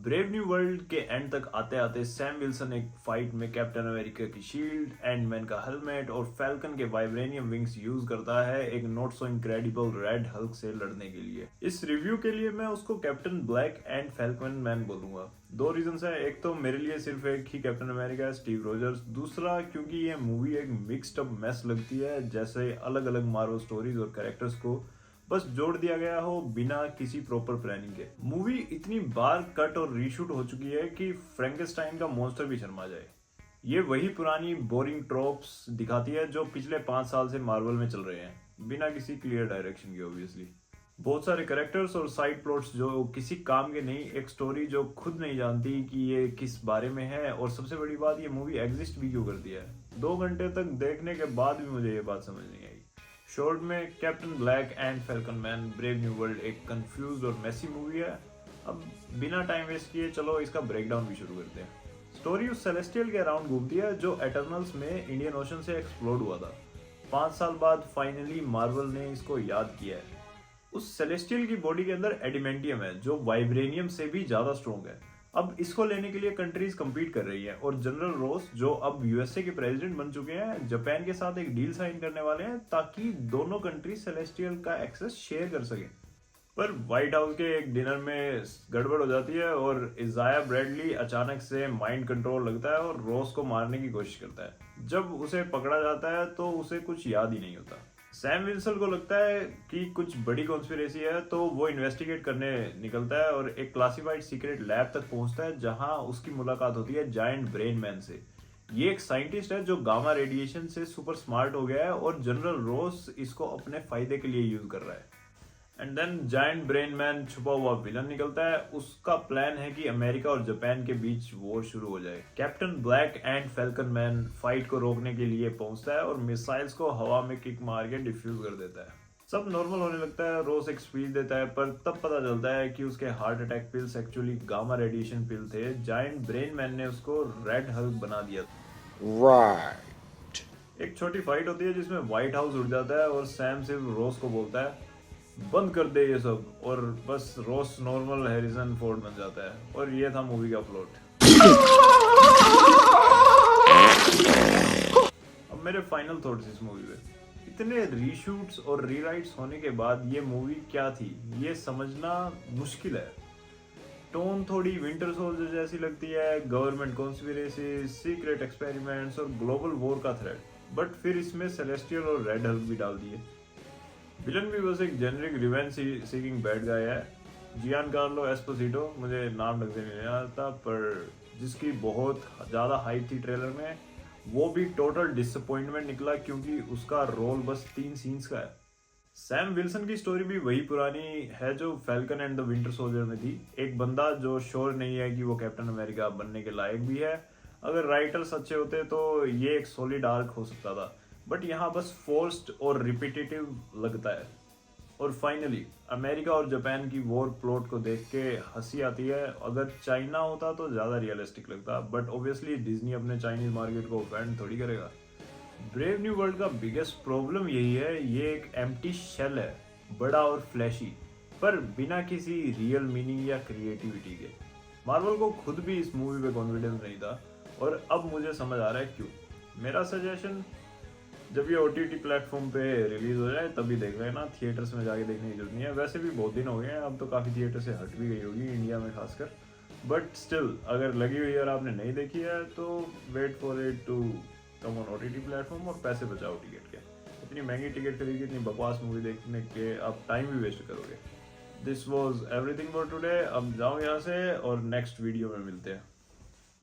Brave new world के and तक आते आते सैम विल्सन एक फाइट में कैप्टन अमेरिका की शील्ड, एंटमैन का हेलमेट और फैल्कन के वाइब्रेनियम विंग्स यूज करता है एक not so incredible red Hulk से लड़ने के लिए। इस रिव्यू के लिए मैं उसको captain black and falcon man बोलूंगा। दो रीजंस है, एक तो मेरे लिए सिर्फ एक ही कैप्टन अमेरिका है, स्टीव रोजर्स। दूसरा क्योंकि ये मूवी एक मिक्स्ड अप मैस लगती है, जैसे अलग अलग मार्वल स्टोरीज और कैरेक्टर्स को बस जोड़ दिया गया हो बिना किसी प्रॉपर प्लानिंग के। मूवी इतनी बार कट और रीशूट हो चुकी है कि फ्रैंकेस्टाइन का मॉन्स्टर भी शर्मा जाए। ये वही पुरानी बोरिंग ट्रोप्स दिखाती है जो पिछले 5 साल से मार्वल में चल रहे हैं, बिना किसी क्लियर डायरेक्शन के ऑब्वियसली। बहुत सारे कैरेक्टर्स और साइड प्लॉट्स जो किसी काम के नहीं, एक स्टोरी जो खुद नहीं जानती कि ये किस बारे में है, और सबसे बड़ी बात ये मूवी एग्जिस्ट भी क्यों करती है। 2 घंटे तक देखने के बाद भी मुझे ये बात समझ नहीं आई। शॉर्ट में captain black and falcon man brave new world एक कंफ्यूज और मेसी मूवी है। अब बिना टाइम वेस्ट किए चलो इसका ब्रेकडाउन भी शुरू करते हैं। स्टोरी उस सेलेस्टियल के अराउंड घूमती है जो एटर्नल्स में इंडियन ओशन से एक्सप्लोड हुआ था। 5 साल बाद फाइनली मार्वल ने इसको याद किया है। उस सेलेस्टियल की बॉडी के अंदर एडिमेंटियम है जो वाइब्रेनियम से भी ज्यादा स्ट्रॉन्ग है। अब इसको लेने के लिए कंट्रीज compete कर रही हैं, और जनरल रोस जो अब यूएसए के प्रेसिडेंट बन चुके हैं, जापान के साथ एक डील साइन करने वाले हैं ताकि दोनों कंट्री सेलेस्टियल का एक्सेस शेयर कर सकें। पर व्हाइट हाउस के एक डिनर में गड़बड़ हो जाती है और इजाया ब्रैडली अचानक से माइंड कंट्रोल लगता है और रोस को मारने की कोशिश करता है। जब उसे पकड़ा जाता है तो उसे कुछ याद ही नहीं होता। सैम विल्सन को लगता है कि कुछ बड़ी कॉन्स्पिरेसी है, तो वो इन्वेस्टिगेट करने निकलता है और एक क्लासिफाइड सीक्रेट लैब तक पहुंचता है जहां उसकी मुलाकात होती है जायंट ब्रेन मैन से। ये एक साइंटिस्ट है जो गामा रेडिएशन से सुपर स्मार्ट हो गया है और जनरल रोस इसको अपने फायदे के लिए यूज कर रहा है। And then giant brain man छुपा हुआ विलन निकलता है। उसका प्लान है कि अमेरिका और जापान के बीच वॉर शुरू हो जाए। Captain black and falcon man fight को रोकने के लिए पहुंचता है और मिसाइल्स को हवा में किक मार के डिफ्यूज कर देता है। सब नॉर्मल होने लगता है। रोस एक स्पीच देता है, पर तब पता चलता है कि उसके heart attack pills actually gamma radiation pill थे। जायंट ब्रेन मैन ने उसको रेड हल्क बना दिया। Right. एक छोटी फाइट होती है जिसमें व्हाइट हाउस उड़ जाता है और सैम सिर्फ रोस को बोलता है बंद कर दे ये सब, और बस रोस नॉर्मल हैरिसन फोर्ड बन जाता है। और ये था मूवी का प्लॉट। अब मेरे फाइनल थॉट्स इस मूवी पे। इतने रीशूट्स और रीराइट्स होने के बाद ये मूवी क्या थी ये समझना मुश्किल है। टोन थोड़ी विंटर सोल्जर जैसी लगती है, गवर्नमेंट कॉन्स्पिरेसी, सीक्रेट एक्सपेरिमेंट्स और ग्लोबल वॉर का थ्रेट। बट फिर इसमें सेलेस्टियल और रेड हल्क भी डाल दिए। विलन भी बस एक generic revenge seeking bad guy है। जियानकार्लो एस्पोसिटो, मुझे नाम ढंग से नहीं आता, पर जिसकी बहुत ज़्यादा हाइप थी ट्रेलर में, वो भी टोटल डिसअपॉइंटमेंट निकला क्योंकि उसका रोल बस 3 सीन्स का है। सैम विल्सन की स्टोरी भी वही पुरानी है जो falcon and the winter soldier में थी। एक बंदा जो श्योर नहीं है कि वो कैप्टन अमेरिका बनने के लायक भी है। अगर राइटर्स अच्छे होते तो ये एक सॉलिड आर्क हो सकता था, बट यहाँ बस फोर्स्ड और रिपीटेटिव लगता है। और फाइनली अमेरिका और जापान की वॉर प्लॉट को देख के हंसी आती है। अगर चाइना होता तो ज़्यादा रियलिस्टिक लगता, बट ऑब्वियसली डिज्नी अपने चाइनीज मार्केट को ऑफेंड थोड़ी करेगा। ब्रेव न्यू वर्ल्ड का बिगेस्ट प्रॉब्लम यही है, ये एक एम्प्टी शेल है, बड़ा और फ्लैशी, पर बिना किसी रियल मीनिंग या क्रिएटिविटी के। मार्वल को खुद भी इस मूवी पे कॉन्फिडेंस नहीं था, और अब मुझे समझ आ रहा है क्यों। मेरा सजेशन, जब ये OTT प्लेटफॉर्म पे रिलीज हो जाए तभी देख लेना, थिएटर्स में जाके देखने की जरूरत नहीं है। वैसे भी बहुत दिन हो गए हैं, अब तो काफ़ी थिएटर से हट भी गई होगी इंडिया में खासकर, बट स्टिल अगर लगी हुई है और आपने नहीं देखी है तो wait for it to come on OTT platform और पैसे बचाओ टिकट के। इतनी महंगी टिकट खरीद के इतनी बकवास मूवी देखने के आप टाइम भी वेस्ट करोगे। This was everything for today. अब जाओ यहाँ से और नेक्स्ट वीडियो में मिलते हैं।